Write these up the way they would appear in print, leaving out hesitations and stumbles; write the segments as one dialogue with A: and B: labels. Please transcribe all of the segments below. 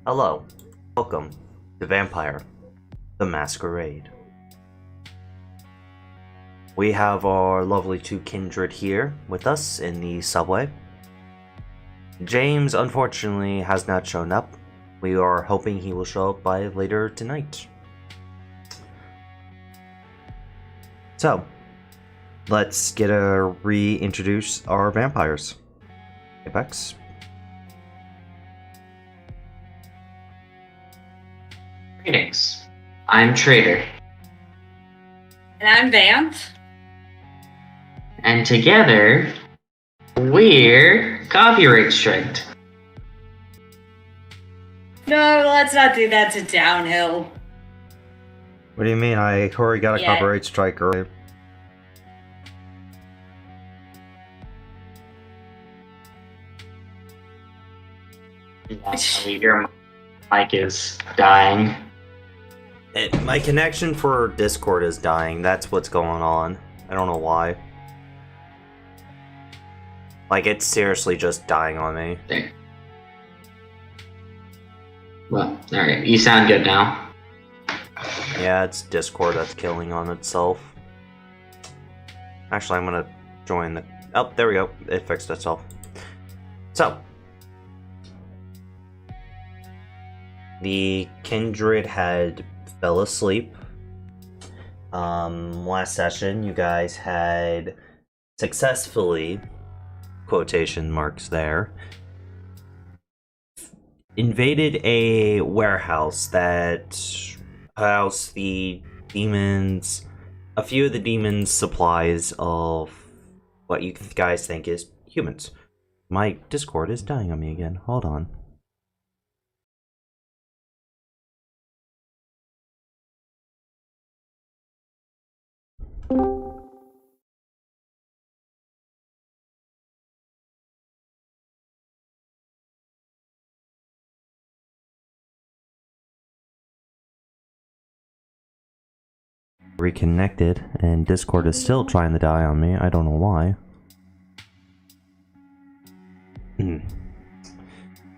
A: Hello, welcome to Vampire, the Masquerade. We have our lovely two kindred here with us in the subway. James, unfortunately, has not shown up. We are hoping he will show up by later tonight. So, let's reintroduce our vampires. Apex.
B: Greetings. I'm Trader.
C: And I'm Vance.
B: And together, we're copyright striked.
C: No, let's not do that to Downhill.
A: What do you mean? I already got a copyright strike earlier.
B: Your mic is dying.
A: My connection for Discord is dying. That's what's going on. I don't know why. Like, it's seriously just dying on me.
B: There. Well, alright. You sound good now.
A: Yeah, it's Discord that's killing on itself. Actually, I'm gonna join the... Oh, there we go. It fixed itself. So. The kindred had fell asleep. Last session, you guys had successfully, quotation marks there, invaded a warehouse that housed the demons, a few of the demons' supplies of what you guys think is humans. My Discord is dying on me again. Hold on. Reconnected, and Discord is still trying to die on me. I don't know why.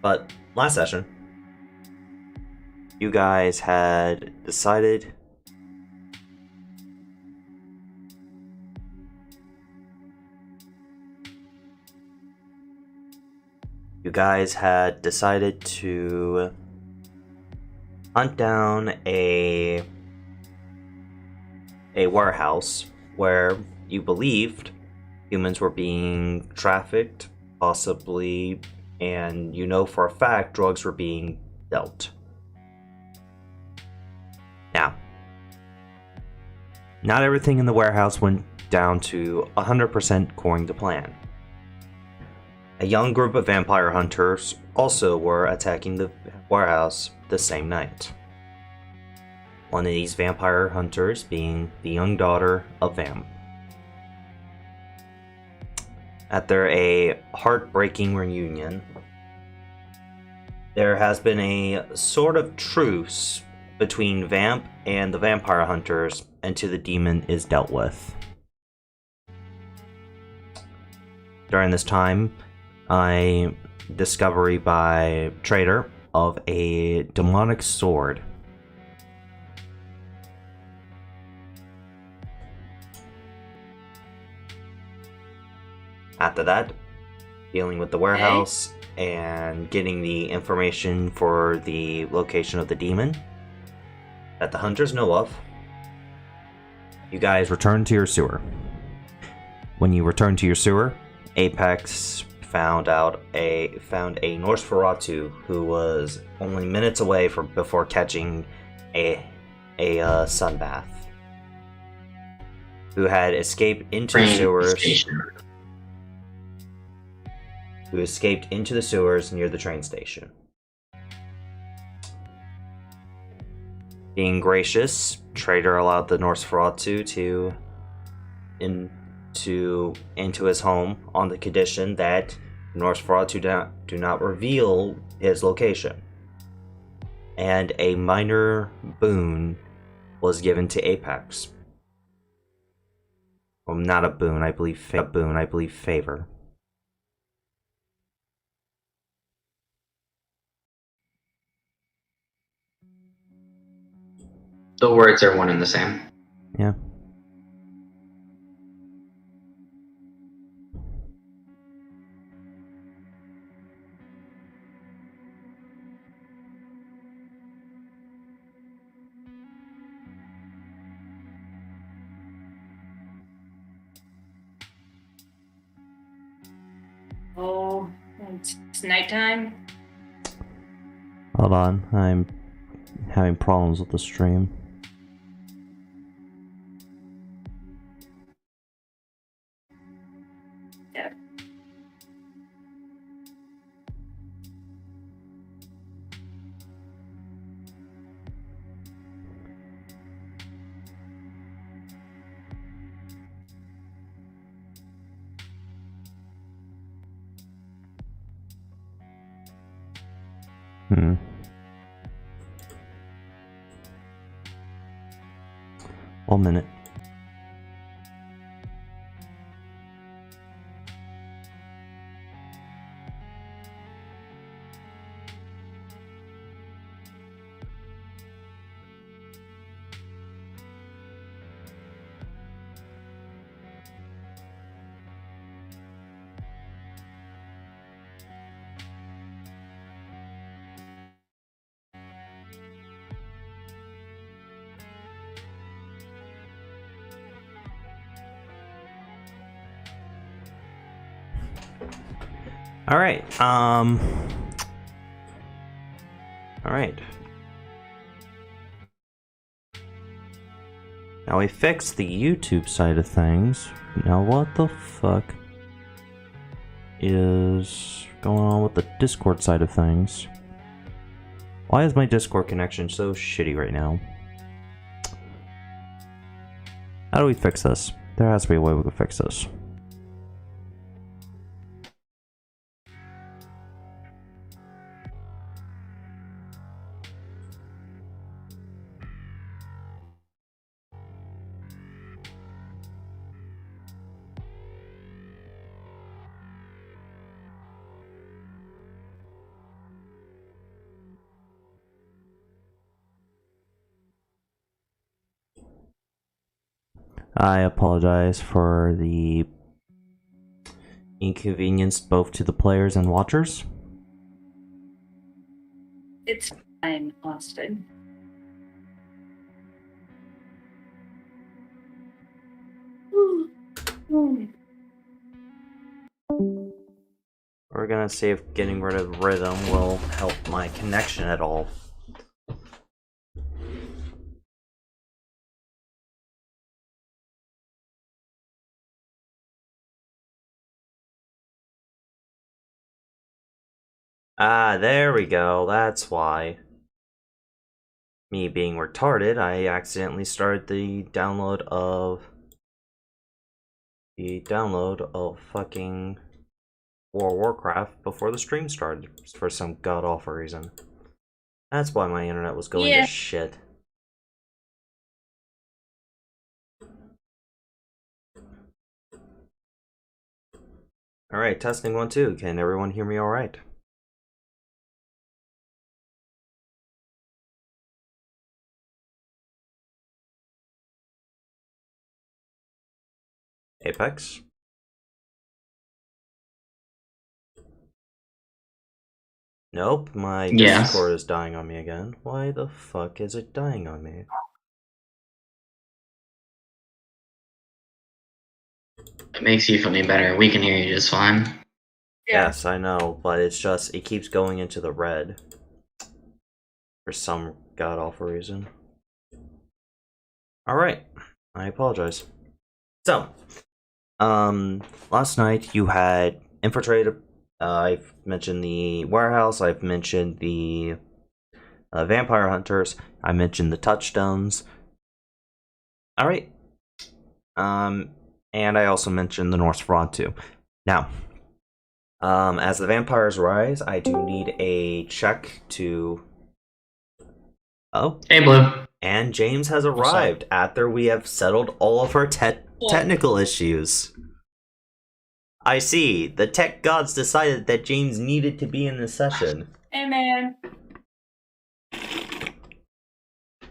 A: But last session, you guys had decided to hunt down a warehouse where you believed humans were being trafficked, possibly, and you know for a fact drugs were being dealt. Now, not everything in the warehouse went down to 100% according to plan. A young group of vampire hunters also were attacking the warehouse the same night. One of these vampire hunters being the young daughter of Vamp. After a heartbreaking reunion, there has been a sort of truce between Vamp and the vampire hunters until the demon is dealt with. During this time, a discovery by Trader of a demonic sword. After that, dealing with the warehouse and getting the information for the location of the demon that the hunters know of, you guys return to your sewer. When you return to your sewer, Apex found a Nosferatu who was only minutes away before catching a sunbath, who had escaped into the sewers. Who escaped into the sewers near the train station. Being gracious, Trader allowed the Nosferatu into his home on the condition that Nosferatu do not reveal his location. And a minor boon was given to Apex. Well, not a boon, I believe favor.
B: The words are one and the same.
A: Yeah.
C: Oh, it's nighttime.
A: Hold on, I'm having problems with the stream.
C: Yeah.
A: Hmm. One minute. Alright, Alright. Now we fixed the YouTube side of things. Now what the fuck is going on with the Discord side of things? Why is my Discord connection so shitty right now? How do we fix this? There has to be a way we can fix this. I apologize for the inconvenience both to the players and watchers.
C: It's fine, Austin.
A: We're gonna see if getting rid of rhythm will help my connection at all. Ah, there we go. That's why. Me being retarded, I accidentally started the download of fucking World of Warcraft before the stream started for some god-awful reason. That's why my internet was going to shit. Alright, testing 1, 2. Can everyone hear me alright? Apex? Nope, my
B: Yes.
A: Discord is dying on me again. Why the fuck is it dying on me?
B: It makes you feel any better. We can hear you just fine.
C: Yeah.
A: Yes, I know, but it's just, it keeps going into the red. For some god-awful reason. Alright, I apologize. So, last night you had infiltrated, I've mentioned the warehouse, I've mentioned the vampire hunters, I mentioned the touchstones. Alright. And I also mentioned the Norse fraud too. Now, as the vampires rise, I do need a check to... Oh.
B: Hey, Blue.
A: And James has arrived after we have settled all of our technical issues. I see. The tech gods decided that James needed to be in this session.
C: Hey, man.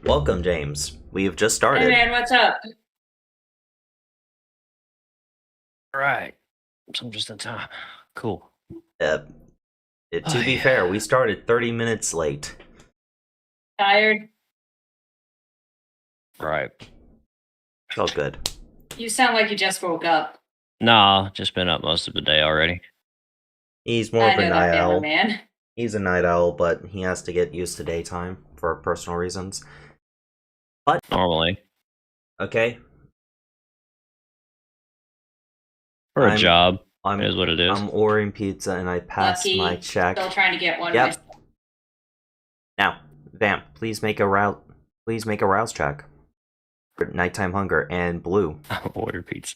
A: Welcome, James. We've just
C: Hey
A: started.
C: man, what's up?
D: All right. So I'm just in time. Cool.
A: To be
D: yeah.
A: fair, we started 30 minutes late.
C: Tired?
D: Right.
A: Felt good.
C: You sound like you just woke up.
D: Nah, just been up most of the day already.
A: He's more
C: I
A: of a
C: know
A: night
C: that feeling,
A: owl.
C: man.
A: He's a night owl, but he has to get used to daytime for personal reasons. But
D: Normally.
A: okay,
D: For a
A: I'm-
D: job.
A: I'm
D: It is what it is.
A: I'm ordering pizza and I passed
C: Lucky.
A: my check.
C: Still trying to get one
A: Yep.
C: myself.
A: Now, Vamp, please make a rouse check. For nighttime hunger and Blue.
D: I'll order pizza.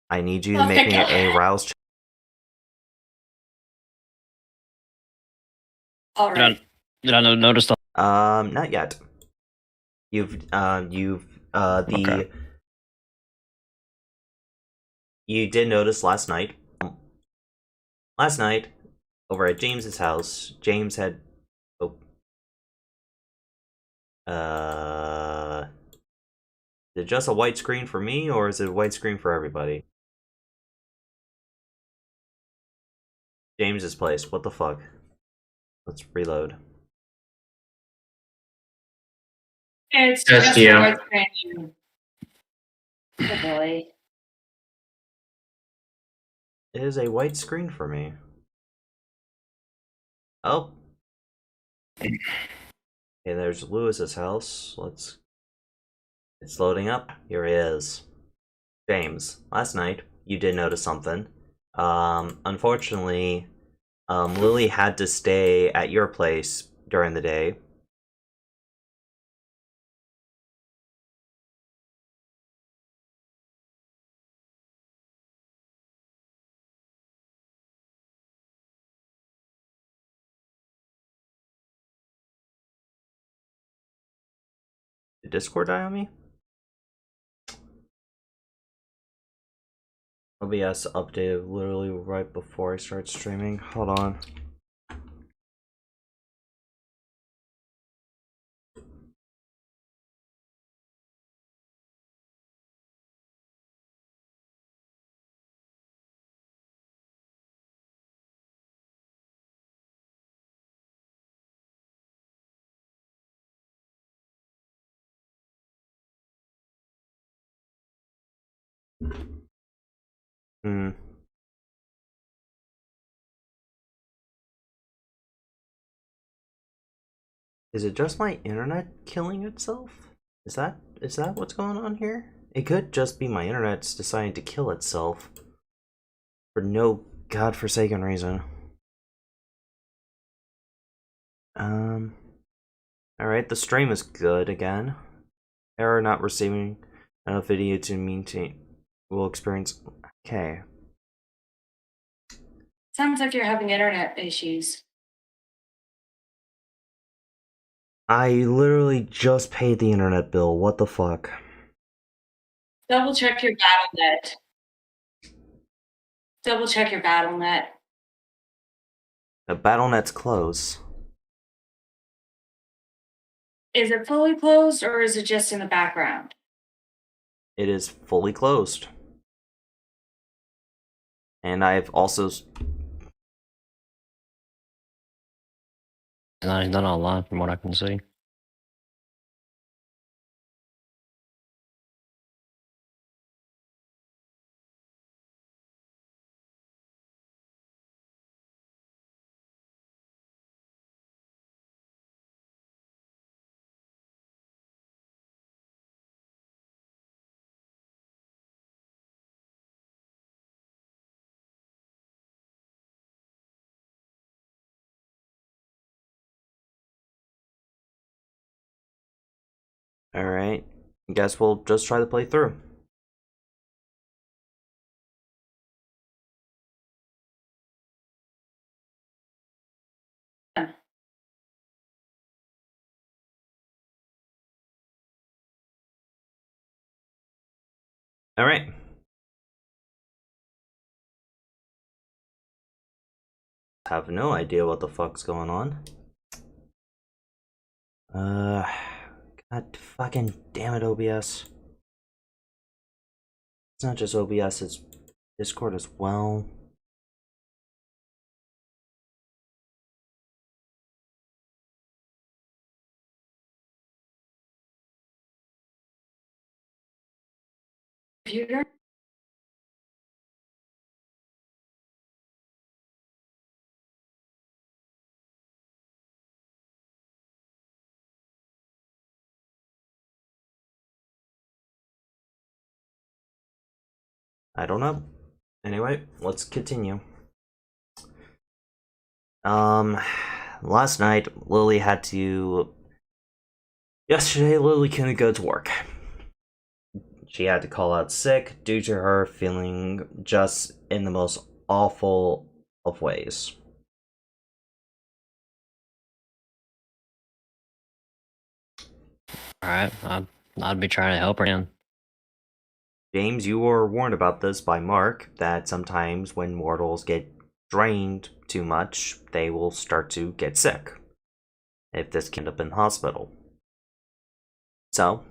A: I need you
C: Oh
A: to make
C: my
A: me a
C: God.
A: rouse check.
C: All right.
D: Did I notice the
A: Not yet.
D: Okay.
A: You did notice last night. Last night, over at James's house, James had. Oh. Is it just a white screen for me, or is it a white screen for everybody? James's place. What the fuck? Let's reload.
C: It's
B: Just
C: just
B: you.
C: a white screen. Oh boy.
A: It is a white screen for me. Oh. Okay, there's Lewis's house. It's loading up. Here he is. James, last night you did notice something. Unfortunately, Lily had to stay at your place during the day. Did Discord die on me? OBS updated literally right before I start streaming. Hold on. Hmm. Is it just my internet killing itself? Is that what's going on here? It could just be my internet's deciding to kill itself for no godforsaken reason. Alright, the stream is good again. Error not receiving enough video to maintain will experience. Okay.
C: Sounds like you're having internet issues.
A: I literally just paid the internet bill. What the fuck?
C: Double check your BattleNet. Double check your BattleNet.
A: The BattleNet's closed.
C: Is it fully closed or is it just in the background?
A: It is fully closed. And I've also.
D: He's not online from what I can see.
A: Alright. Guess we'll just try to play through. Alright. Have no idea what the fuck's going on. God fucking damn it, OBS. It's not just OBS, it's Discord as well.
C: Computer?
A: I don't know. Anyway, let's continue. Last night, Lily had to... Yesterday, Lily couldn't go to work. She had to call out sick due to her feeling just in the most awful of ways.
D: Alright, I'd be trying to help her again.
A: James, you were warned about this by Mark, that sometimes when mortals get drained too much, they will start to get sick. If this can end up in hospital. So,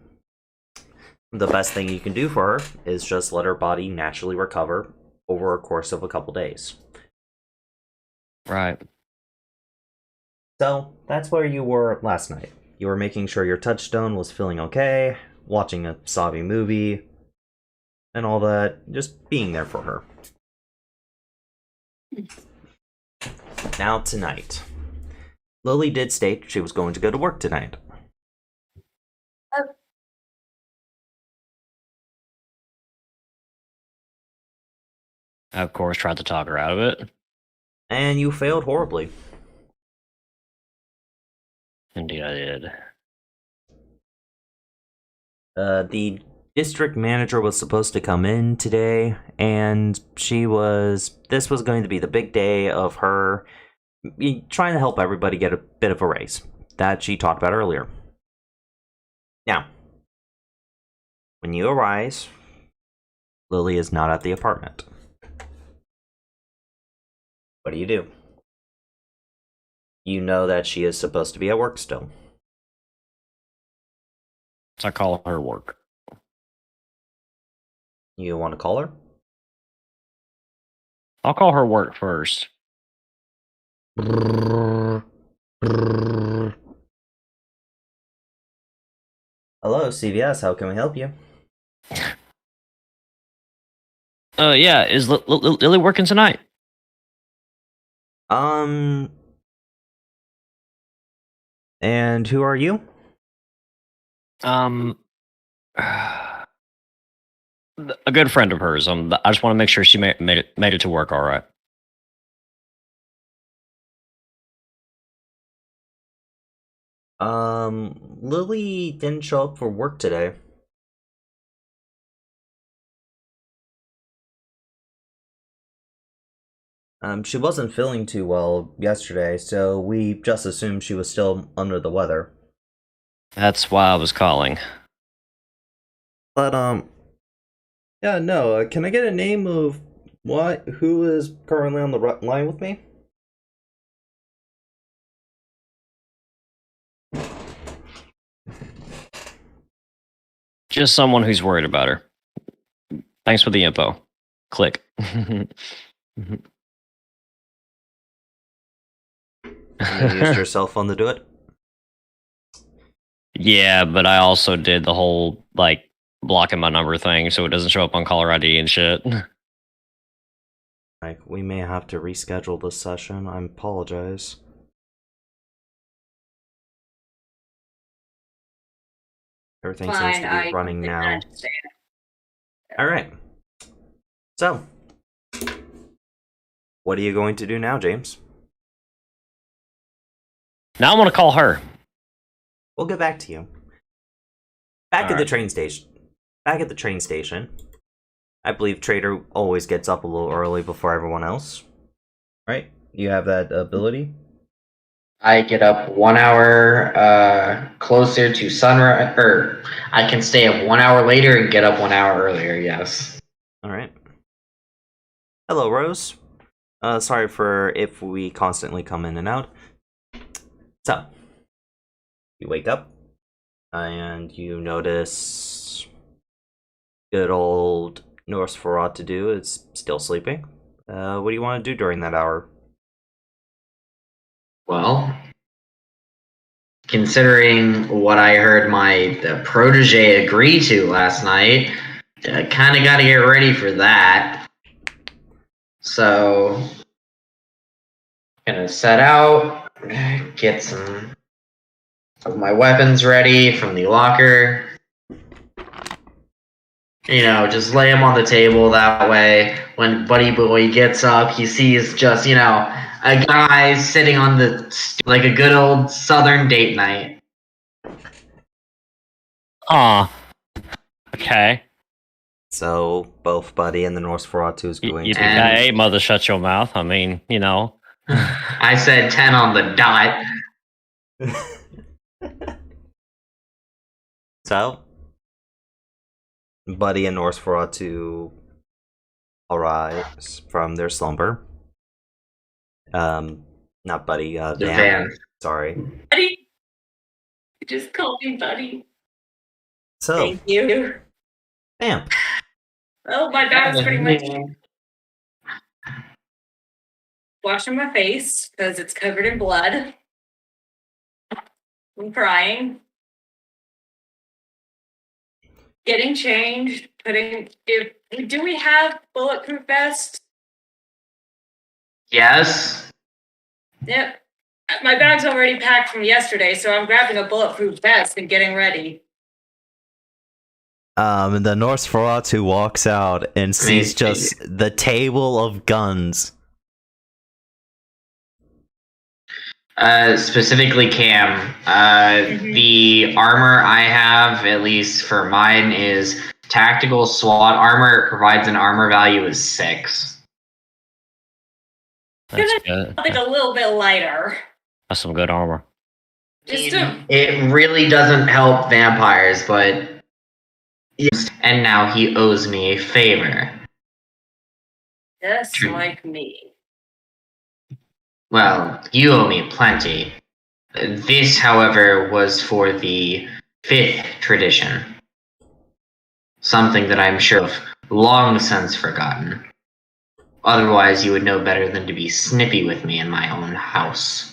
A: the best thing you can do for her is just let her body naturally recover over a course of a couple days.
D: Right.
A: So, that's where you were last night. You were making sure your touchstone was feeling okay, watching a sobby movie, and all that, just being there for her. Now, tonight. Lily did state she was going to go to work tonight.
D: I, of course, tried to talk her out of it.
A: And you failed horribly.
D: Indeed, I did.
A: The district manager was supposed to come in today, and this was going to be the big day of her trying to help everybody get a bit of a raise that she talked about earlier. Now, when you arise, Lily is not at the apartment. What do? You know that she is supposed to be at work still.
D: So I call her work.
A: You want to call her?
D: I'll call her work first.
A: Hello, CVS, how can we help you?
D: Yeah, is Lily working tonight?
A: And who are you?
D: A good friend of hers. I just want to make sure she made it to work all right.
A: Lily didn't show up for work today. She wasn't feeling too well yesterday, so we just assumed she was still under the weather.
D: That's why I was calling.
A: But, yeah, no, can I get a name of who is currently on the line with me?
D: Just someone who's worried about her. Thanks for the info. Click.
A: You used your cell phone to do it?
D: Yeah, but I also did the whole, like, blocking my number thing so it doesn't show up on caller ID and shit.
A: Like, we may have to reschedule this session. I apologize. Everything seems to be running now. Alright. So, what are you going to do now, James?
D: Now I want to call her.
A: We'll get back to you. Back at the train station. Back at the train station. I believe Trader always gets up a little early before everyone else. Right? You have that ability?
B: I get up 1 hour closer to sunrise, or I can stay up 1 hour later and get up 1 hour earlier, yes.
A: Alright. Hello, Rose. Sorry for if we constantly come in and out. So, you wake up. And you notice good old Norse Farad to do is still sleeping. What do you want to do during that hour?
B: Well, considering what I heard the protege agree to last night, kind of got to get ready for that. So, gonna set out, get some of my weapons ready from the locker. You know, just lay them on the table. That way, when Buddy Boy gets up, he sees just, a guy sitting on like a good old Southern date night.
D: Aw. Okay.
A: So both Buddy and the Norse Farad is going to.
D: Yippee-ki-yay, mother, shut your mouth. I mean,
B: I said 10 on the dot.
A: So, Buddy and Norse Farad arise from their slumber. Not Buddy, Van. Sorry.
C: Buddy. You just called me Buddy.
A: So,
C: thank you.
A: Vamp.
C: Well, my bag's pretty much washing my face because it's covered in blood. I'm crying. Getting changed, do we have bulletproof vests?
B: Yes.
C: Yep. My bag's already packed from yesterday, so I'm grabbing a bulletproof vest and getting ready.
A: The Norse Farad walks out and sees just the table of guns.
B: Specifically Cam, the armor I have, at least for mine, is tactical SWAT armor. It provides an armor value of 6.
D: that's good.
C: I think a little bit lighter.
D: That's some good armor.
B: It really doesn't help vampires, but yes, and now he owes me a favor.
C: Just like me.
B: Well, you owe me plenty. This, however, was for the 5th tradition. Something that I'm sure of long since forgotten. Otherwise, you would know better than to be snippy with me in my own house.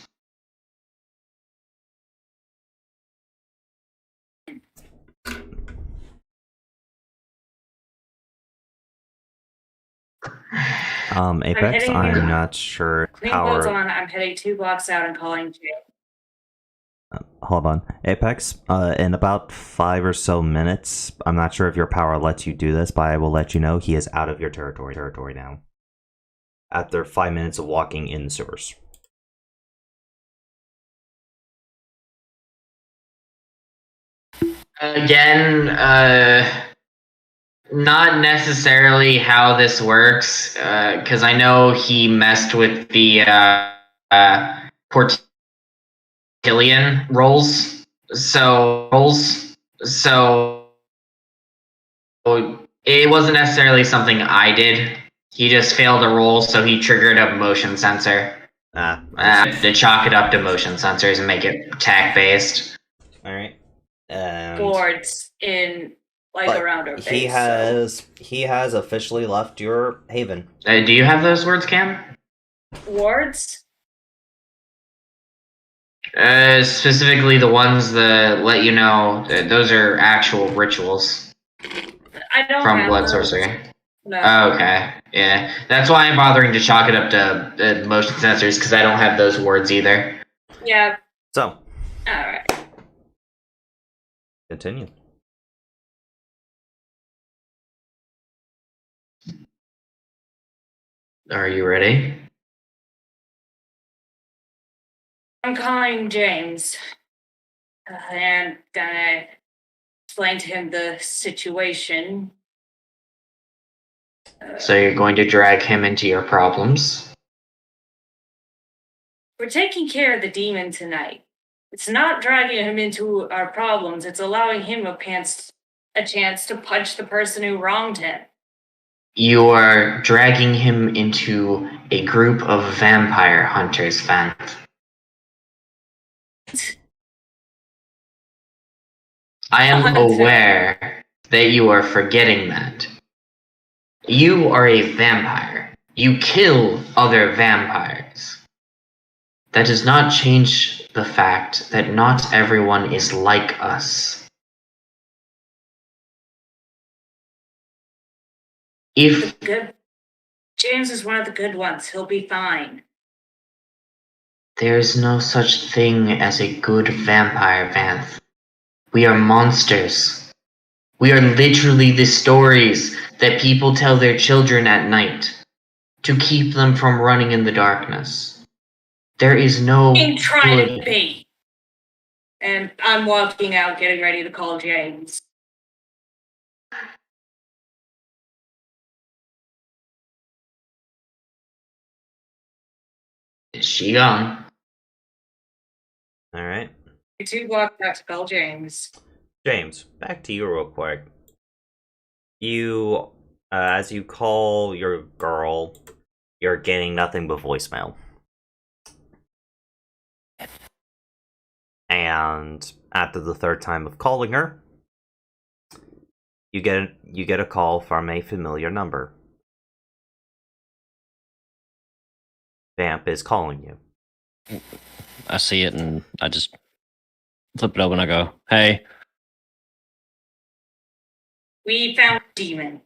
A: Apex, I'm not sure.
C: Clean clothes on, I'm heading 2 blocks out and calling jail.
A: Hold on. Apex, in about 5 or so minutes, I'm not sure if your power lets you do this, but I will let you know he is out of your territory now. After 5 minutes of walking in the sewers.
B: Again, not necessarily how this works, because I know he messed with the Portillion rolls. So it wasn't necessarily something I did. He just failed a roll, so he triggered a motion sensor. To chalk it up to motion sensors and make it tech-based.
A: Alright.
C: Boards in around our face.
A: He has officially left your haven.
B: Do you have those words, Cam?
C: Wards?
B: Specifically the ones that let you know those are actual rituals.
C: I don't
B: from
C: have
B: blood
C: those.
B: sorcery.
C: No.
B: Oh, okay, yeah, that's why I'm bothering to chalk it up to motion sensors, because I don't have those words either.
C: Yeah.
A: So.
C: Alright.
A: Continue.
B: Are you ready?
C: I'm calling James. And gonna explain to him the situation.
B: So you're going to drag him into your problems?
C: We're taking care of the demon tonight. It's not dragging him into our problems, it's allowing him a chance to punch the person who wronged him.
B: You are dragging him into a group of vampire hunters, Van. I am aware that you are forgetting that. You are a vampire. You kill other vampires. That does not change the fact that not everyone is like us. If
C: Good. James is one of the good ones. He'll be fine.
B: there's no such thing as a good vampire, Vanth. We are monsters. We are literally the stories that people tell their children at night to keep them from running in the darkness. There is no
C: Trying to
B: good.
C: be. And I'm walking out, getting ready to call James.
B: Is she gone?
A: Alright.
C: I do walk out to call James.
A: James, back to you real quick. You, as you call your girl, you're getting nothing but voicemail. And after the third time of calling her, you get a call from a familiar number. Vamp is calling you.
D: I see it and I just flip it open. I go, "Hey."
C: We found a demon.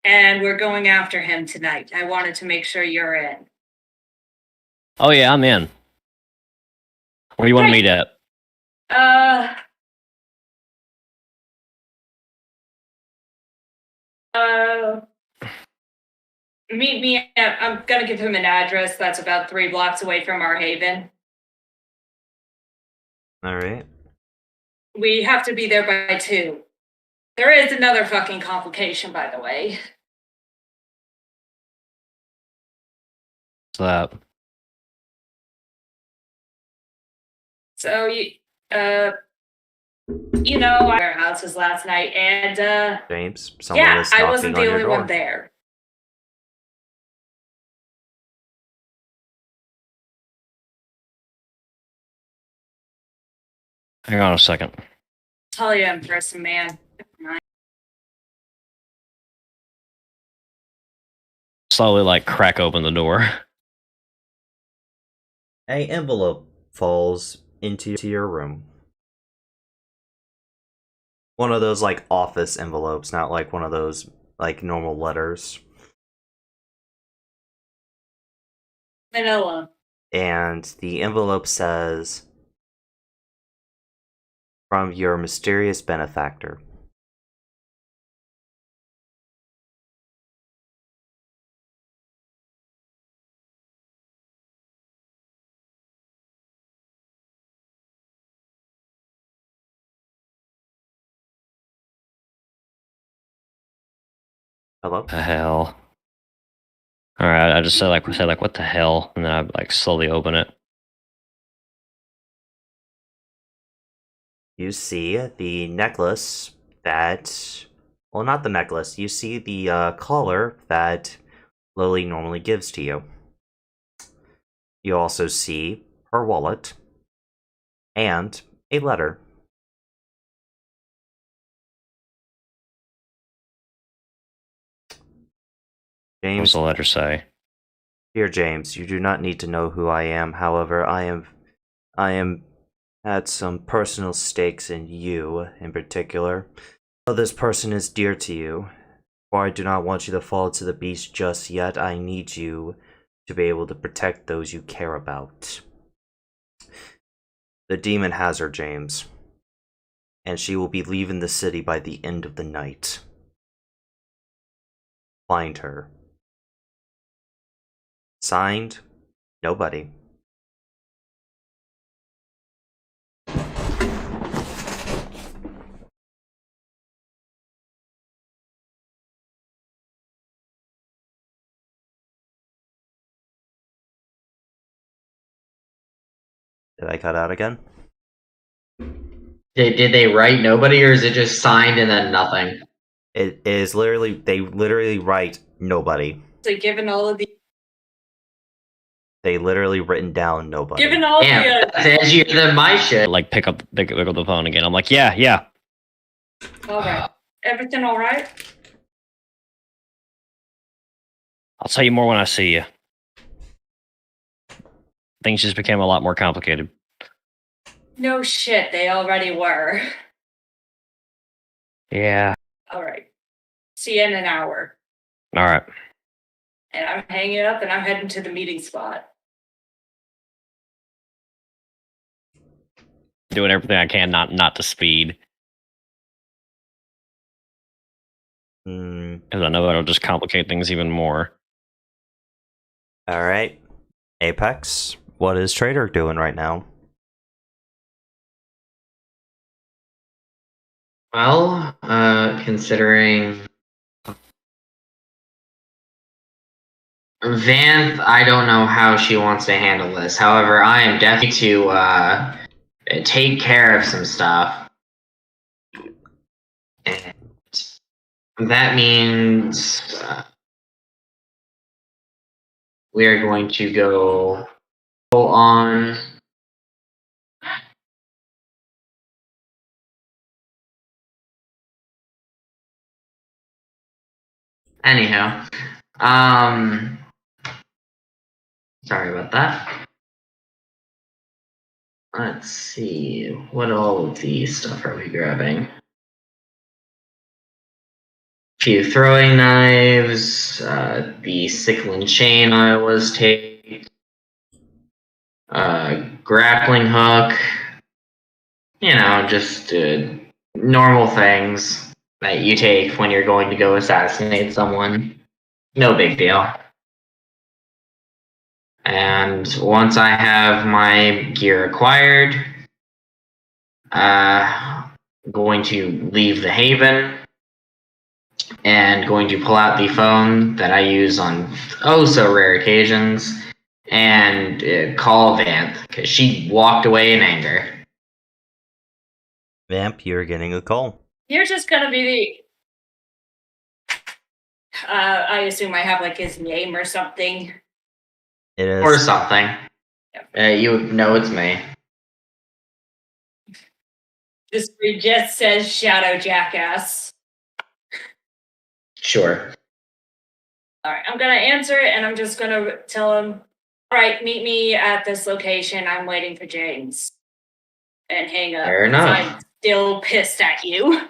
C: And we're going after him tonight. I wanted to make sure you're in.
D: "Oh yeah, I'm in. Where do you want to meet at?"
C: Meet me at, I'm gonna give him an address that's about 3 blocks away from our haven.
A: Alright.
C: We have to be there by 2. There is another fucking complication, by the way.
D: What's that?
C: So, you know, our warehouses last night, and,
A: James, someone
C: yeah,
A: is
C: I
A: knocking
C: wasn't
A: on
C: the
A: your
C: only
A: door.
C: one there.
D: Hang on a second.
C: Tell you I'm person, man. Never mind.
D: Slowly, like, crack open the door.
A: A envelope falls into your room. One of those, like, office envelopes, not like one of those, like, normal letters.
C: Manila.
A: And the envelope says, "From your mysterious benefactor." Hello?
D: The hell. All right, I just say like what the hell, and then I like slowly open it.
A: You see the necklace that... Well, not the necklace. You see the collar that Lily normally gives to you. You also see her wallet and a letter.
D: What does
A: James,
D: the letter say?
A: dear James, you do not need to know who I am. However, I am had some personal stakes in you in particular. Though this person is dear to you, for I do not want you to fall to the beast just yet. I need you to be able to protect those you care about. The demon has her, James, and she will be leaving the city by the end of the night. Find her. Signed, nobody. Did I cut out again?
B: Did they write nobody, or is it just signed and then nothing?
A: It is literally, they literally write nobody.
C: So given all of the
A: They literally written down nobody.
C: Given all
B: Damn,
C: the
B: that's edgier than my shit.
D: Like pick up the phone again. I'm like, yeah.
C: all right, everything all right?
D: I'll tell you more when I see you. Things just became a lot more complicated.
C: No shit, they already were.
D: Yeah.
C: All right, see you in an hour.
D: All right.
C: And I'm hanging up and I'm heading to the meeting spot.
D: Doing everything I can not to speed. Because I know that'll just complicate things even more.
A: All right. Apex, what is Trader doing right now?
B: Well, considering Vanth, I don't know how she wants to handle this. However, I am definitely to take care of some stuff. And that means we are going to go on. Anyhow, sorry about that. Let's see, what all of these stuff are we grabbing? Few throwing knives, the sickle and chain I was taking, grappling hook, you know, just normal things that you take when you're going to go assassinate someone. No big deal. And once I have my gear acquired, going to leave the Haven and going to pull out the phone that I use on oh so rare occasions and call Vanth because she walked away in anger.
A: Vamp, you're getting a call.
C: You're just gonna be the. I assume I have like his name or something.
A: It is.
B: Or something. You know it's me.
C: Just says Shadow Jackass.
B: Sure.
C: Alright, I'm gonna answer it and I'm just gonna tell him, alright, meet me at this location. I'm waiting for James. And hang up.
B: Fair enough.
C: I'm still pissed at you.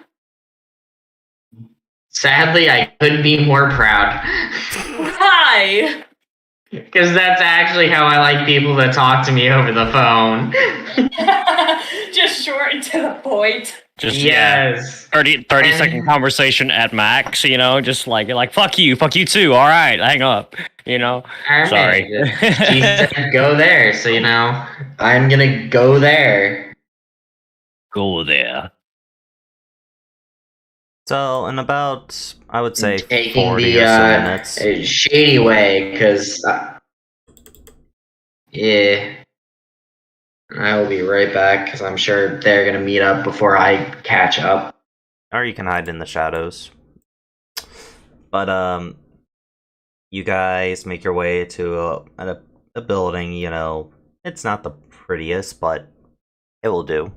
B: Sadly, I couldn't be more proud.
C: Why?
B: Because that's actually how I like people to talk to me over the phone.
C: Just short and to the point.
D: Just
B: yes.
D: 30-second conversation at max, you know, just like fuck you too. All right, hang up, you know.
B: All right.
D: Sorry.
B: She said go there, so you know, I'm gonna go there.
A: Go there. So, in about, I would say,
B: taking
A: 40
B: the
A: or so minutes.
B: shady way, because yeah, I will be right back because I'm sure they're gonna meet up before I catch up.
A: Or you can hide in the shadows. But, you guys make your way to a building, you know, it's not the prettiest, but it will do.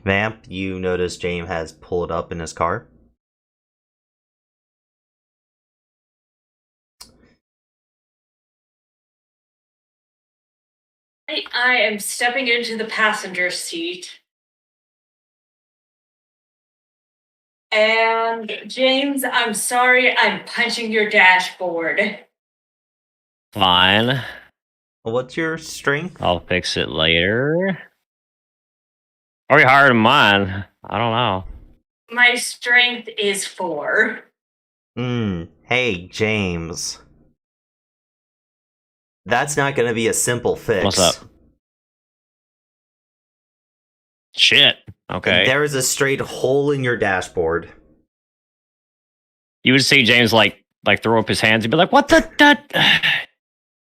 A: Vamp, you notice James has pulled up in his car.
C: I am stepping into the passenger seat. And James, I'm sorry, I'm punching your dashboard.
D: Fine.
A: What's your strength?
D: I'll fix it later. Probably higher than mine. I don't know.
C: My strength is 4.
A: Hey, James. That's not gonna be a simple fix.
D: What's up? Shit. Okay.
A: There is a straight hole in your dashboard.
D: You would see James like throw up his hands. He'd be like, "What the?"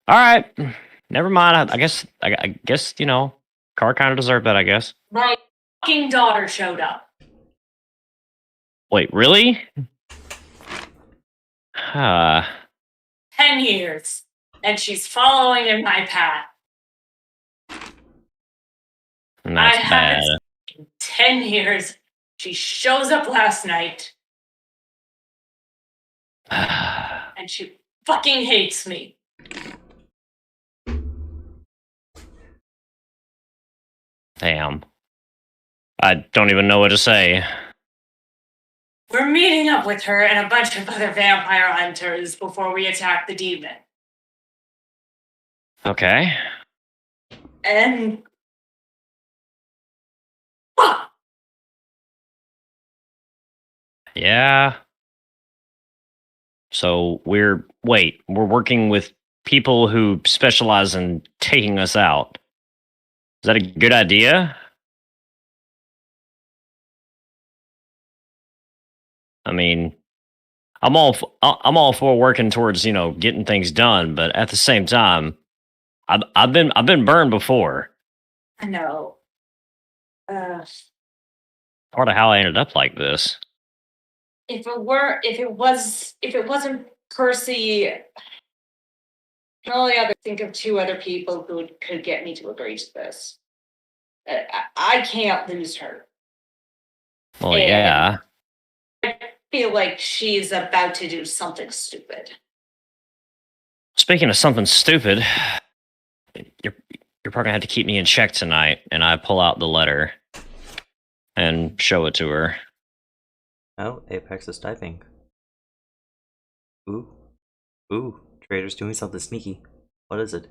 D: All right, never mind. I guess you know, car kind of deserved that. I guess.
C: My fucking daughter showed up.
D: Wait, really?
C: 10 years, and she's following in my path.
D: And that's
C: I haven't
D: bad.
C: seen in 10 years. She shows up last night, and she fucking hates me.
D: Damn. I don't even know what to say.
C: We're meeting up with her and a bunch of other vampire hunters before we attack the demon.
D: Okay.
C: And fuck!
D: Yeah. So we're working with people who specialize in taking us out. Is that a good idea? I mean, I'm all for working towards, getting things done, but at the same time, I've been burned before.
C: I know.
D: Part of how I ended up like this.
C: If it wasn't Percy, I can only think of 2 other people who could get me to agree to this. I can't lose her.
D: Well,
C: And
D: yeah.
C: I feel like she's about to do something stupid.
D: Speaking of something stupid, you're probably gonna have to keep me in check tonight. And I pull out the letter and show it to her.
A: Oh, Apex is typing. Ooh. Ooh. Trader's doing something sneaky. What is it?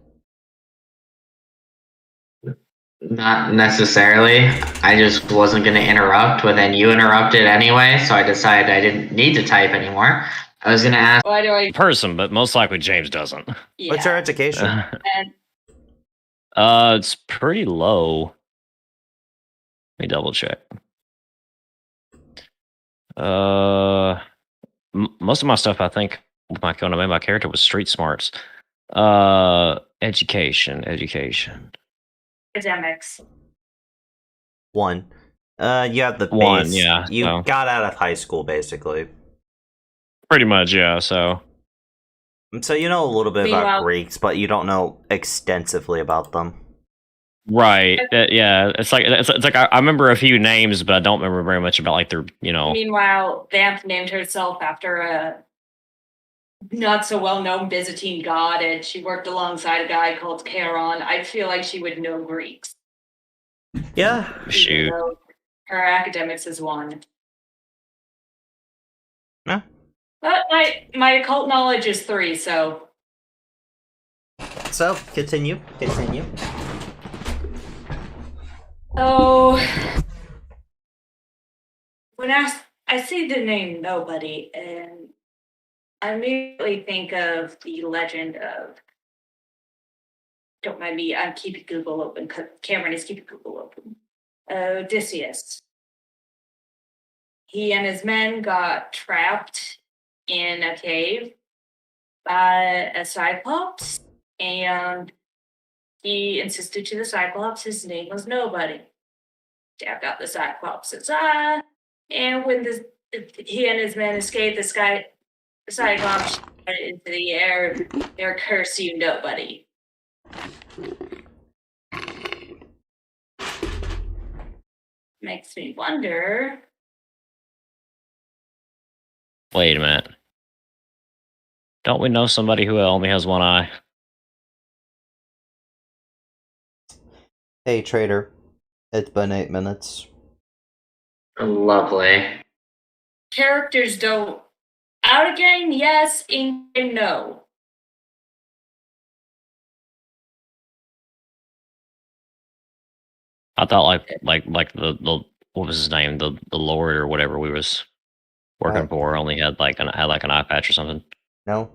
B: Not necessarily. I just wasn't going to interrupt, but then you interrupted anyway, so I decided I didn't need to type anymore. I was going to ask.
C: Why do I?
D: Person, but most likely James doesn't.
C: Yeah.
A: What's your education?
C: And
D: It's pretty low. Let me double check. Most of my stuff, I think, when I made my character was street smarts. Education.
C: academics.
A: 1. You have the base.
D: 1, yeah.
A: You
D: So.
A: got out of high school, basically.
D: Pretty much, yeah. So
A: you know a little bit about
C: Meanwhile-
A: Greeks, but you don't know extensively about them.
D: right, yeah. It's like I remember a few names, but I don't remember very much about like their,
C: Meanwhile, Vamp named herself after a not so well known Byzantine god, and she worked alongside a guy called Charon. I feel like she would know Greeks.
A: Yeah.
D: Shoot.
C: Even though her academics is 1.
A: Yeah.
C: But my occult knowledge is 3, so
A: So, continue.
C: So, when I see the name Nobody, and I immediately think of the legend of. Don't mind me, I'm keeping Google open. Cameron is keeping Google open. Odysseus. He and his men got trapped in a cave by a Cyclops, and he insisted to the Cyclops his name was Nobody. Stabbed out the Cyclops' eye, and when he and his men escaped, the Cyclops shot into the air. They're curse you, Nobody. Makes me wonder.
D: Wait a minute. Don't we know somebody who only has 1 eye?
A: Hey, trader. It's been 8 minutes.
B: Lovely.
C: Characters don't. Out of game, yes. In game, no.
D: I thought like the what was his name, the Lord or whatever we was working for only had like an eye patch or something.
A: No?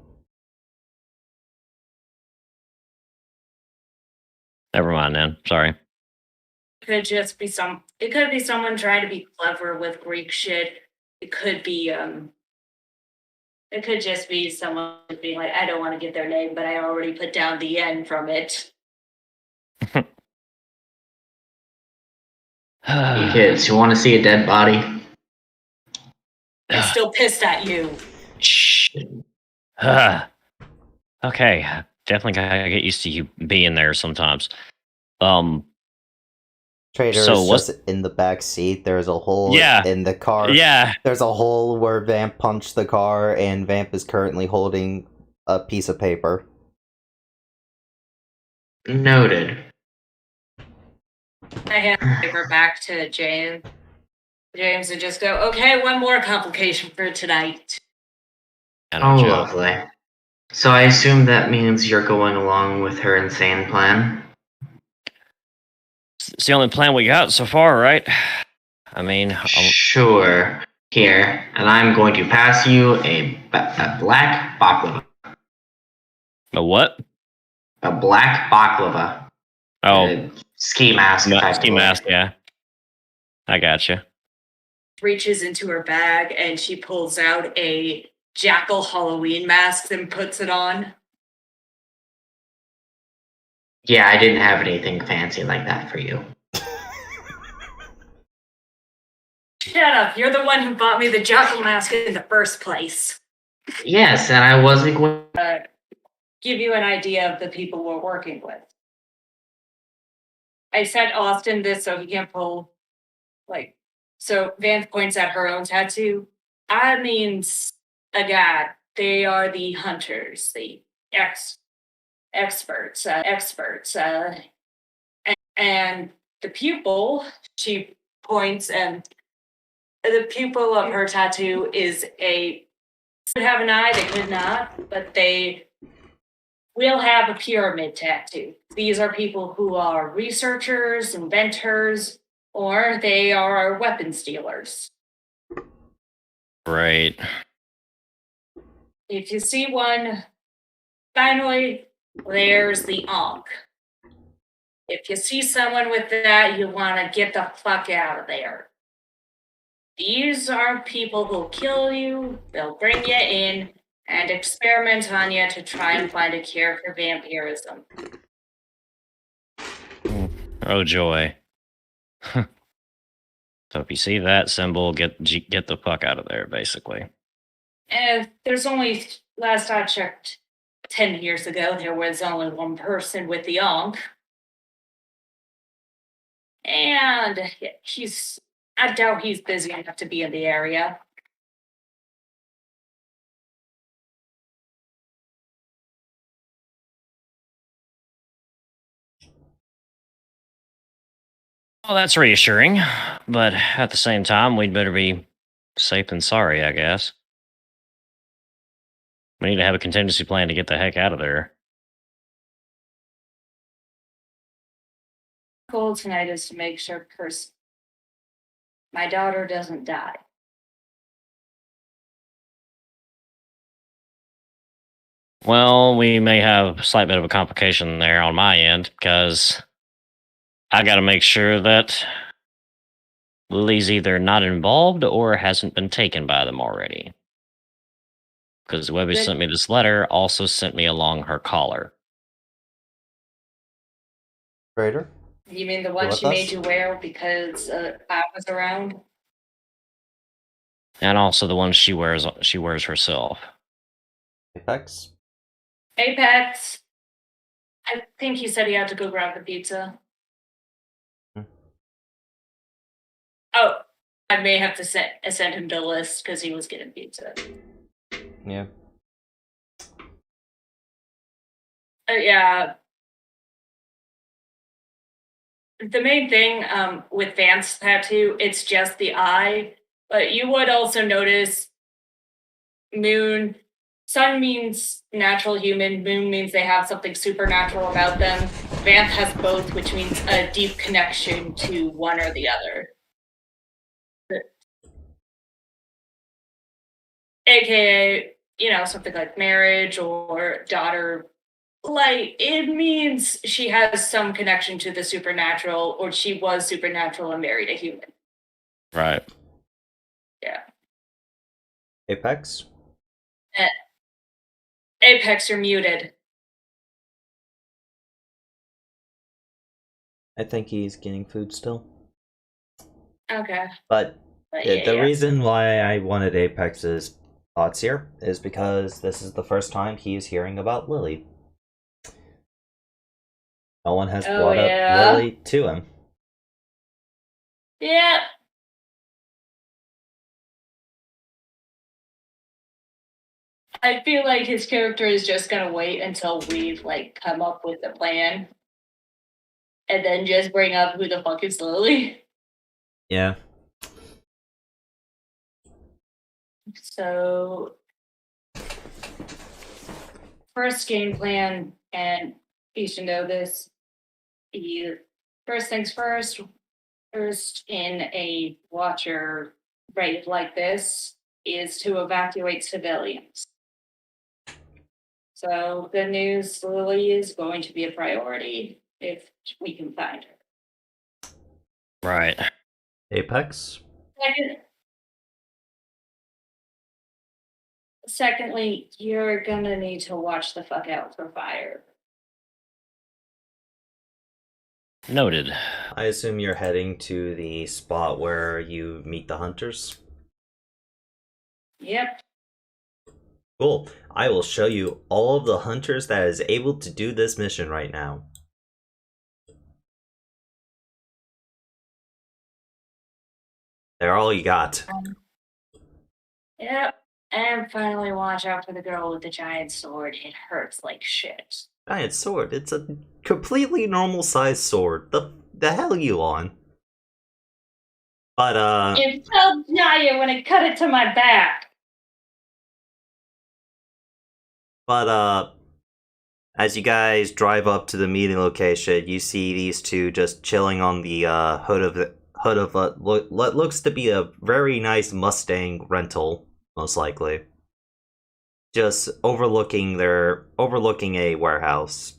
D: Never mind then. Sorry.
C: It could just be it could be someone trying to be clever with Greek shit. It could be it could just be someone being like, I don't want to give their name, but I already put down the N from it.
B: Hey kids, you want to see a dead body?
C: I'm still pissed at you.
D: Shh. Okay, definitely gotta get used to you being there sometimes. Um,
A: Trader
D: so
A: is
D: what's
A: just in the back seat. There's a hole
D: yeah,
A: in the car.
D: yeah.
A: There's a hole where Vamp punched the car, and Vamp is currently holding a piece of paper.
B: Noted.
C: I hand the paper back to James. James would just go, okay, one more complication for tonight.
D: I
B: Oh,
D: know, Joe.
B: lovely. So I assume that means you're going along with her insane plan?
D: It's the only plan we got so far, right? I mean,
B: Sure. Here, and I'm going to pass you a black baklava.
D: a what?
B: A black baklava.
D: Oh,
B: Ski mask type
D: ski
B: of
D: mask.
B: look.
D: Yeah, I gotcha.
C: Reaches into her bag and she pulls out a jackal Halloween mask and puts it on.
B: Yeah, I didn't have anything fancy like that for you.
C: Shut up, you're the one who bought me the jackal mask in the first place.
B: Yes, and I wasn't going.
C: Give you an idea of the people we're working with. I sent Austin this so he can pull, so Vance points at her own tattoo. I mean, a god. They are the hunters, the experts, and the pupil, she points, and the pupil of her tattoo is could have an eye, they could not, but they will have a pyramid tattoo. These are people who are researchers, inventors, or they are weapons dealers.
D: Right.
C: If you see one, finally, there's the Ankh. If you see someone with that, you want to get the fuck out of there. These are people who'll kill you, they'll bring you in, and experiment on you to try and find a cure for vampirism.
D: Oh joy. So if you see that symbol, get the fuck out of there, basically.
C: And there's only, last I checked, 10 years ago, there was only one person with the Ankh. And I doubt he's busy enough to be in the area.
D: Well, that's reassuring, but at the same time, we'd better be safe than sorry, I guess. We need to have a contingency plan to get the heck out of there.
C: Goal tonight is to make sure my daughter doesn't die.
D: Well, we may have a slight bit of a complication there on my end, because I got to make sure that Lily's either not involved or hasn't been taken by them already. Because whoever
C: Good.
D: sent me this letter also sent me along her collar.
A: Trader?
C: You mean the one
A: with
C: she made
A: us?
C: you wear because I was around?
D: And also the one she wears herself.
A: Apex?
C: Apex. I think he said he had to go grab the pizza. Oh, I may have to send him the list because he was getting pizza.
A: Yeah.
C: Yeah. The main thing with Vance's tattoo, it's just the eye. But you would also notice moon. Sun means natural human. Moon means they have something supernatural about them. Vance has both, which means a deep connection to one or the other. AKA, something like marriage or daughter. Like, it means she has some connection to the supernatural, or she was supernatural and married a human.
D: Right.
C: Yeah.
A: Apex?
C: Apex, you're muted.
A: I think he's getting food still.
C: Okay.
A: But the
C: yeah.
A: reason why I wanted Apex is thoughts here is because this is the first time he is hearing about Lily. No one has brought up Lily to him.
C: Yeah. I feel like his character is just gonna wait until we've like come up with a plan, and then just bring up who the fuck is Lily.
A: Yeah.
C: So, first game plan, and you should know this. First things first. First in a Watcher raid like this is to evacuate civilians. So, good news, Lily is going to be a priority if we can find her.
D: Right.
A: Apex?
C: Secondly, you're gonna need to watch the fuck out for fire.
D: Noted.
A: I assume you're heading to the spot where you meet the hunters?
C: Yep.
A: Cool. I will show you all of the hunters that is able to do this mission right now. They're all you got.
C: Yep. And finally, watch out for the girl with the giant sword. It hurts like shit.
A: Giant sword. It's a completely normal sized sword. The hell you on? But
C: It felt giant when it cut it to my back.
A: But as you guys drive up to the meeting location, you see these two just chilling on the hood of what looks to be a very nice Mustang rental, most likely. Just overlooking a warehouse.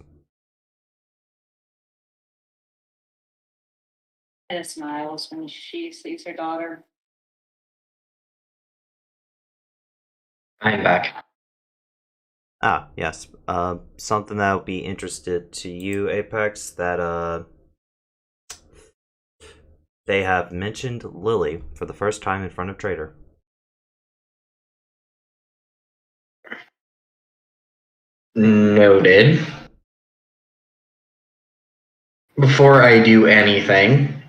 C: Eda smiles when she sees her daughter.
B: I'm back.
A: Ah, yes. Something that would be interested to you, Apex, that they have mentioned Lily for the first time in front of Trader.
B: Noted. Before I do anything,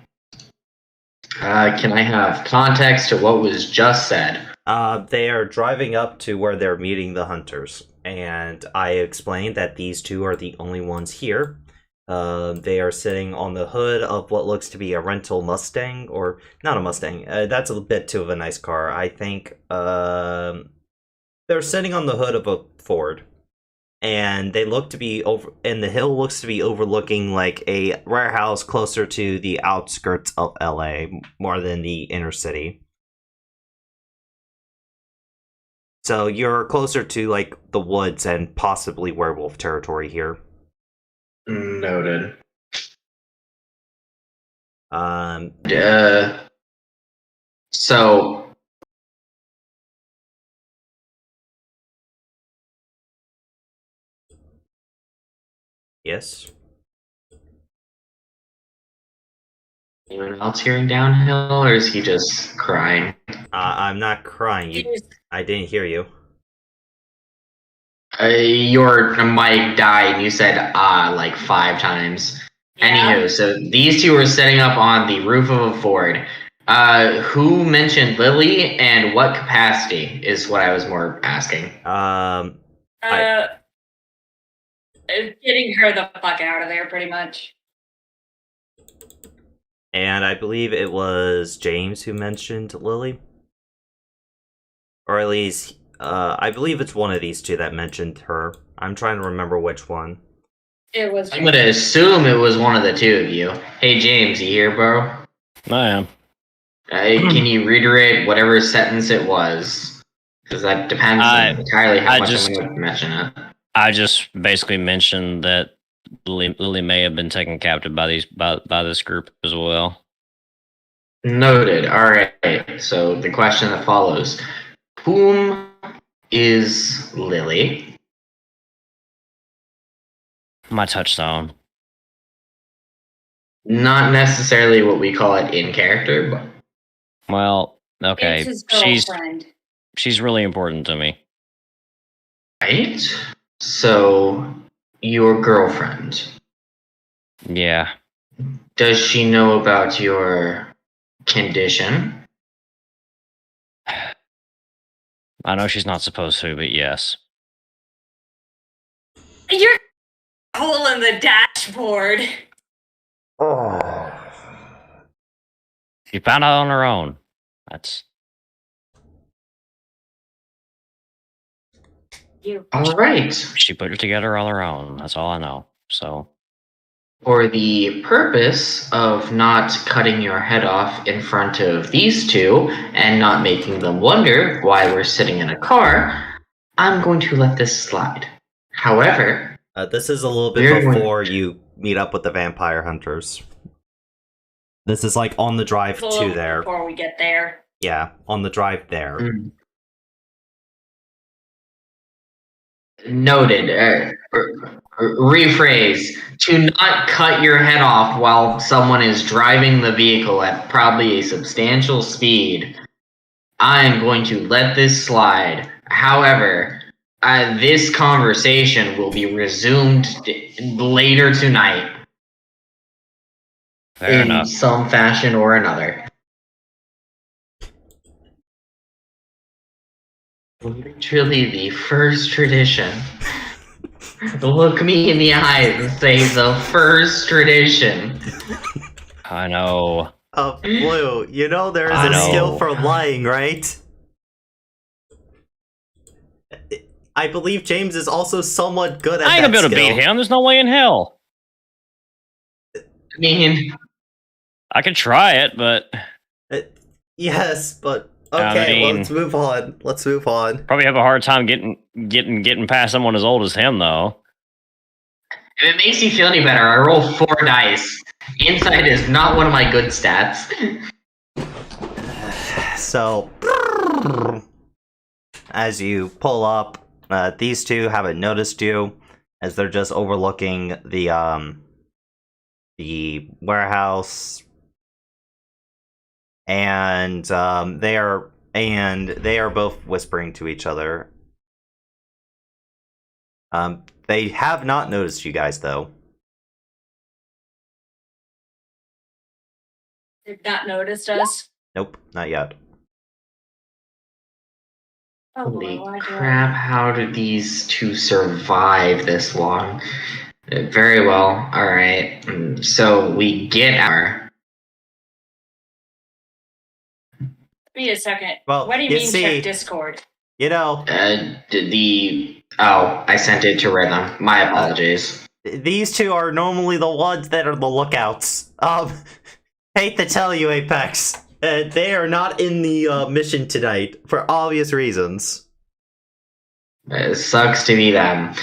B: can I have context to what was just said?
A: They are driving up to where they're meeting the hunters, and I explained that these two are the only ones here. They are sitting on the hood of what looks to be a rental Mustang, or not a Mustang. That's a bit too of a nice car. I think they're sitting on the hood of a Ford, and they look to be over. And the hill looks to be overlooking like a warehouse closer to the outskirts of LA more than the inner city. So you're closer to like the woods and possibly werewolf territory here.
B: Noted. So
A: Yes.
B: anyone else hearing downhill, or is he just crying?
A: I'm not crying. I didn't hear you.
B: Your mic died and you said like 5 times.
C: Yeah.
B: Anywho, so these two were setting up on the roof of a Ford. Who mentioned Lily and what capacity is what I was more asking.
C: Getting her the fuck out of there, pretty much.
A: And I believe it was James who mentioned Lily. Or at least, I believe it's one of these two that mentioned her. I'm trying to remember which one.
C: It was.
B: I'm gonna assume it was one of the two of you. Hey James, you here, bro?
D: I am.
B: Can you reiterate whatever sentence it was? Because that depends entirely how much I'm going to mention it.
D: I just basically mentioned that Lily may have been taken captive by this group as well.
B: Noted. All right. So the question that follows: whom is Lily?
D: My touchstone.
B: Not necessarily what we call it in character, but
D: Well, okay.
C: It's his girlfriend.
D: she's really important to me.
B: Right? So, your girlfriend,
D: Yeah.
B: does she know about your condition?
D: I know she's not supposed to, but yes.
C: You're hole in the dashboard.
A: Oh.
D: She found out on her own. That's
C: You.
B: All right.
D: she put it together on her own. That's all I know. So
B: For the purpose of not cutting your head off in front of these two and not making them wonder why we're sitting in a car, I'm going to let this slide. However,
A: This is a little bit
B: We're going-
A: before you meet up with the vampire hunters. This is like on the drive
C: A little
A: to there.
C: before we get there.
A: Yeah, on the drive there.
B: Noted. Rephrase. To not cut your head off while someone is driving the vehicle at probably a substantial speed. I am going to let this slide. However, this conversation will be resumed later tonight
D: fair
B: in
D: enough.
B: some fashion or another. Literally the first tradition. Look me in the eyes and say the first tradition.
D: I know.
A: Blue, you know there is
D: I
A: a skill
D: know.
A: for lying, right? I believe James is also somewhat good at
D: I ain't
A: that
D: gonna be able to
A: skill.
D: beat him. There's no way in hell.
B: I mean,
D: I could try it, but
A: Yes, but
D: I
A: okay,
D: mean-
A: let's move on. Let's move on.
D: probably have a hard time getting past someone as old as him, though.
B: if it makes you feel any better, I rolled 4 dice. Insight is not one of my good stats.
A: So, as you pull up, these two haven't noticed you, as they're just overlooking the warehouse, and they are both whispering to each other. They have not noticed you guys, though.
C: They've not noticed us.
A: Nope, not yet.
C: Oh,
B: Holy
C: boy, why do I-
B: crap, how did these two survive this long? Very well, alright. So we get our...
C: Give me a second.
A: Well,
C: What do you
A: you
C: mean
A: see-
C: check Discord?
A: You know,
B: Oh, I sent it to Rhythm. My apologies.
A: these two are normally the ones that are the lookouts. Hate to tell you, Apex, they are not in the mission tonight for obvious reasons.
B: It sucks to be them.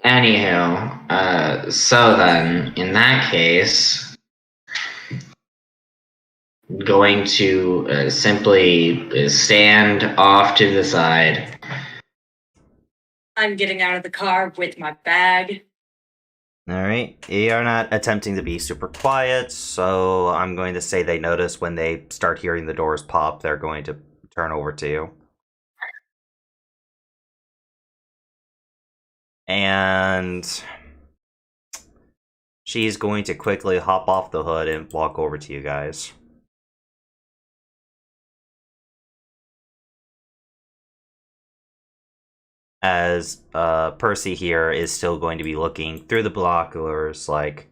B: Anywho, so then, in that case, going to simply stand off to the side.
C: I'm getting out of the car with my bag.
A: Alright, you are not attempting to be super quiet, so I'm going to say they notice when they start hearing the doors pop, they're going to turn over to you. And she's going to quickly hop off the hood and walk over to you guys. As Percy here is still going to be looking through the binoculars, like,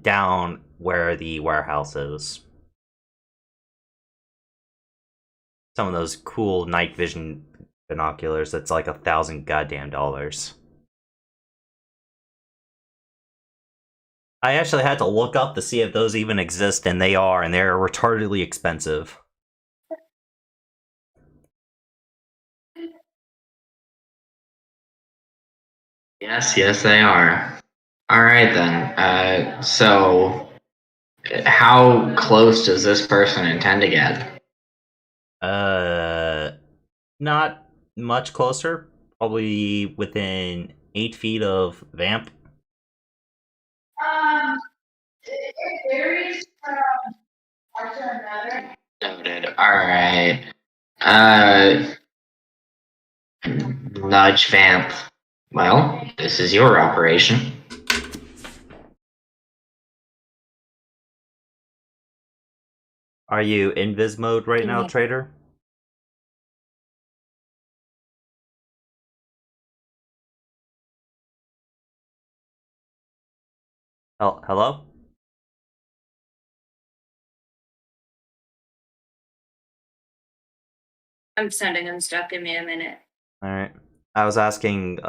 A: down where the warehouse is. Some of those cool night vision binoculars that's like $1,000 goddamn dollars. I actually had to look up to see if those even exist, and they are, and they're retardedly expensive.
B: Yes, they are. Alright then, so how close does this person intend to get?
A: Not much closer. Probably within 8 feet of Vamp.
B: Noted. Alright. Nudge vamp. Well, this is your operation.
A: Are you in Viz mode right now, Trader? Oh, hello?
C: I'm sending him stuff. Give me a minute.
A: Alright. I was asking,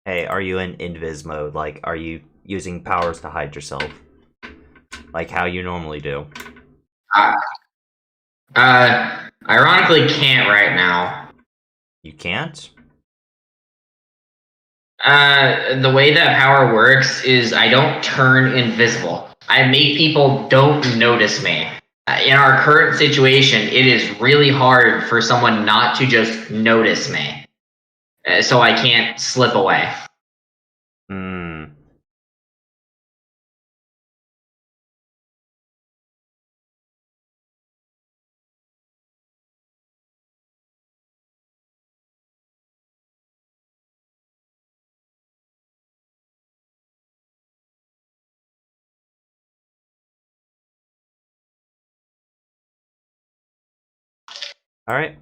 A: hey, are you in invis mode? Like, are you using powers to hide yourself? Like how you normally do?
B: Ironically can't right now.
A: You can't?
B: The way that power works is I don't turn invisible. I make people don't notice me. In our current situation, it is really hard for someone not to just notice me. So I can't slip away.
A: Hmm. Alright.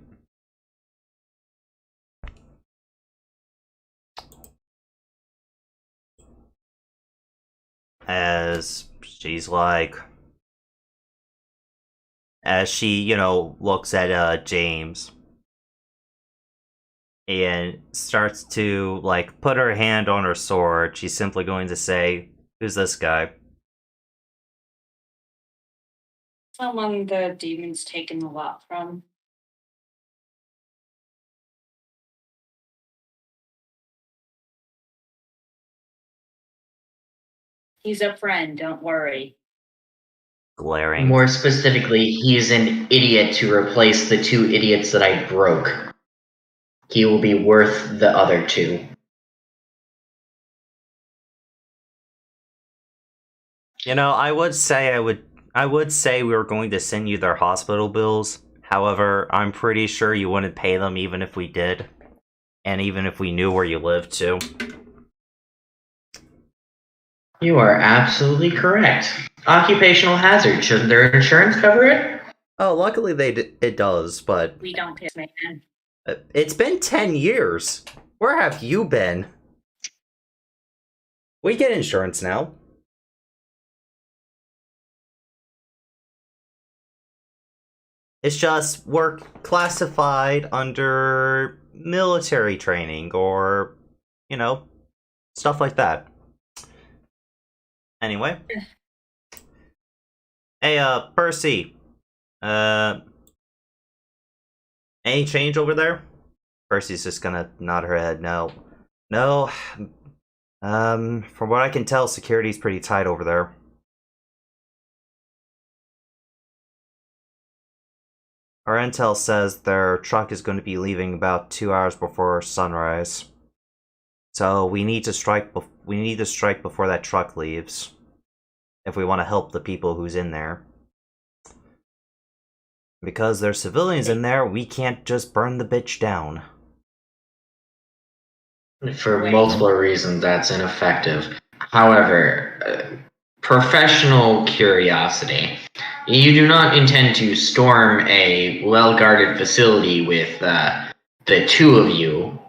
A: As she's like, as she, looks at James and starts to like put her hand on her sword, she's simply going to say, "Who's this guy?"
C: Someone the demon's taken a lot from. He's a friend, don't worry.
A: Glaring.
B: More specifically, he's an idiot to replace the 2 idiots that I broke. He will be worth the other 2.
A: I would say we were going to send you their hospital bills. However, I'm pretty sure you wouldn't pay them even if we did. And even if we knew where you lived too.
B: You are absolutely correct. Occupational hazard. Shouldn't their insurance cover it?
A: Oh, luckily it does, but
C: We don't piss, man.
A: It's been 10 years. Where have you been? We get insurance now. It's just we're classified under military training or, stuff like that. Anyway. Hey, Percy. Any change over there? Percy's just gonna nod her head. No. No. From what I can tell, security's pretty tight over there. Our intel says their truck is going to be leaving about 2 hours before sunrise. So we need to strike before that truck leaves. If we want to help the people who's in there. Because there's civilians in there, we can't just burn the bitch down.
B: For multiple reasons, that's ineffective. However, professional curiosity. You do not intend to storm a well-guarded facility with the 2 of you.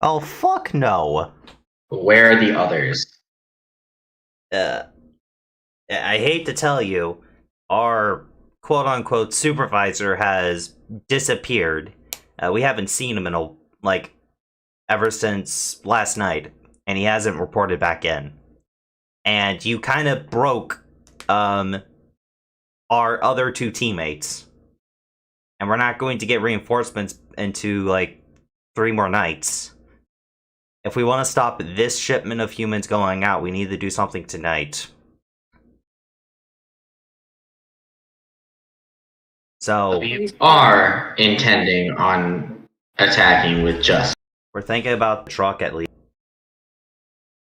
A: Oh, fuck no.
B: Where are the others?
A: I hate to tell you, our quote-unquote supervisor has disappeared. We haven't seen him in ever since last night, and he hasn't reported back in. And you kind of broke, our other 2 teammates. And we're not going to get reinforcements into, 3 more nights. If we want to stop this shipment of humans going out, we need to do something tonight. So
B: We are intending on attacking with just.
A: we're thinking about the truck at least.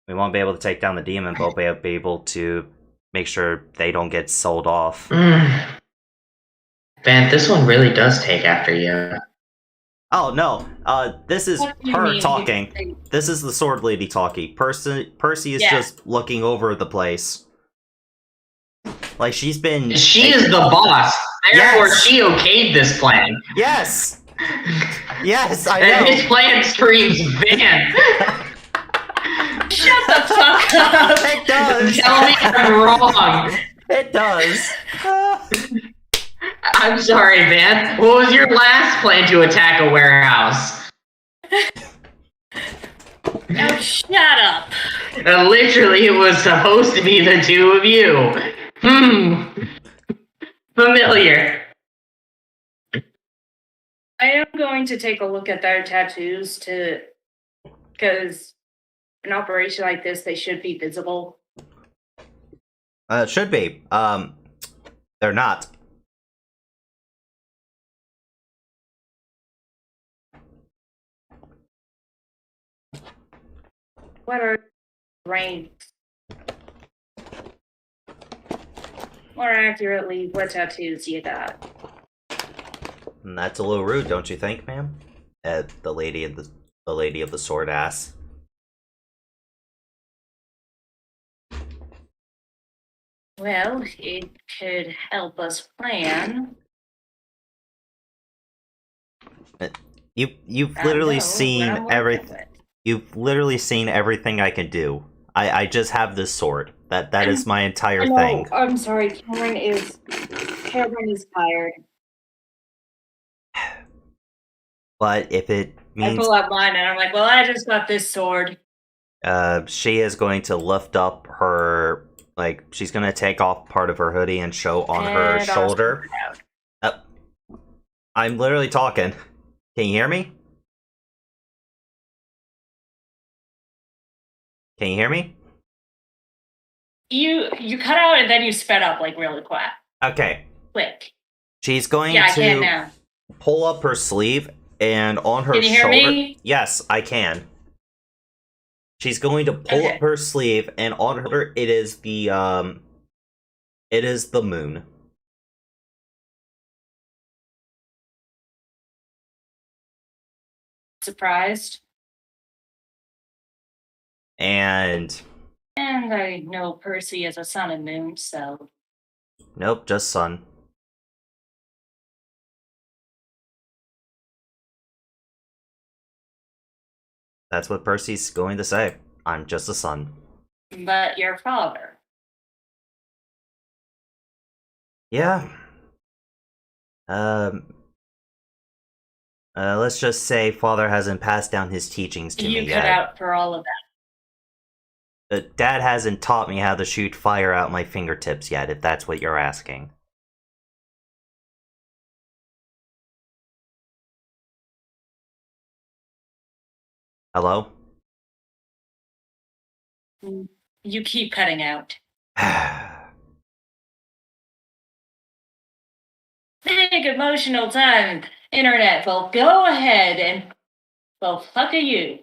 A: We won't be able to take down the demon, but we'll be able to make sure they don't get sold off.
B: Van, this one really does take after you.
A: Oh no, this is
C: What do you
A: her
C: mean?
A: talking. This is the sword lady talking. Percy is
C: Yeah.
A: just looking over the place. Like she's been.
B: She is the boss. Therefore,
A: Yes.
B: she okayed this plan.
A: Yes. Yes, I
B: And this
A: know.
B: plan screams Van.
C: Shut the fuck up!
A: It does.
B: Tell me I'm wrong.
A: It does.
B: I'm sorry, Van. What was your last plan to attack a warehouse?
C: Oh, shut up!
B: Literally, it was supposed to be the two of you. Familiar.
C: I am going to take a look at their tattoos because an operation like this, they should be visible.
A: It should be. They're not.
C: What are ranks? More accurately, what tattoos you got?
A: And that's a little rude, don't you think, ma'am? The lady of the sword asks.
C: Well, it could help us plan.
A: You've
C: I
A: literally
C: know,
A: seen
C: but I wanna
A: everything.
C: do it.
A: You've literally seen everything I can do. I just have this sword. That is my entire
C: No,
A: thing.
C: I'm sorry. Cameron is tired.
A: But if it
C: I
A: means
C: pull out mine and I'm like, well, I just got this sword.
A: she is going to lift up her, like, she's going to take off part of her hoodie and show on her
C: And I'll
A: shoulder.
C: spread it out.
A: I'm literally talking. Can you hear me? Can you hear me?
C: You cut out and then you sped up like really
A: Okay.
C: quick.
A: She's going
C: Yeah, I can
A: to
C: now.
A: pull up her sleeve and on her
C: Can you hear
A: shoulder.
C: me?
A: Yes, I can. She's going to pull
C: Okay.
A: up her sleeve and on her it is the moon.
C: Surprised.
A: And
C: And I know Percy is a sun and moon, so
A: nope, just sun. That's what Percy's going to say. I'm just a sun.
C: but your father.
A: Yeah. Let's just say father hasn't passed down his teachings to
C: You
A: me
C: cut
A: yet.
C: out for all of that.
A: Dad hasn't taught me how to shoot fire out my fingertips yet, if that's what you're asking. Hello?
C: You keep cutting out. Big emotional time, internet. Well, go ahead and well, fuck you.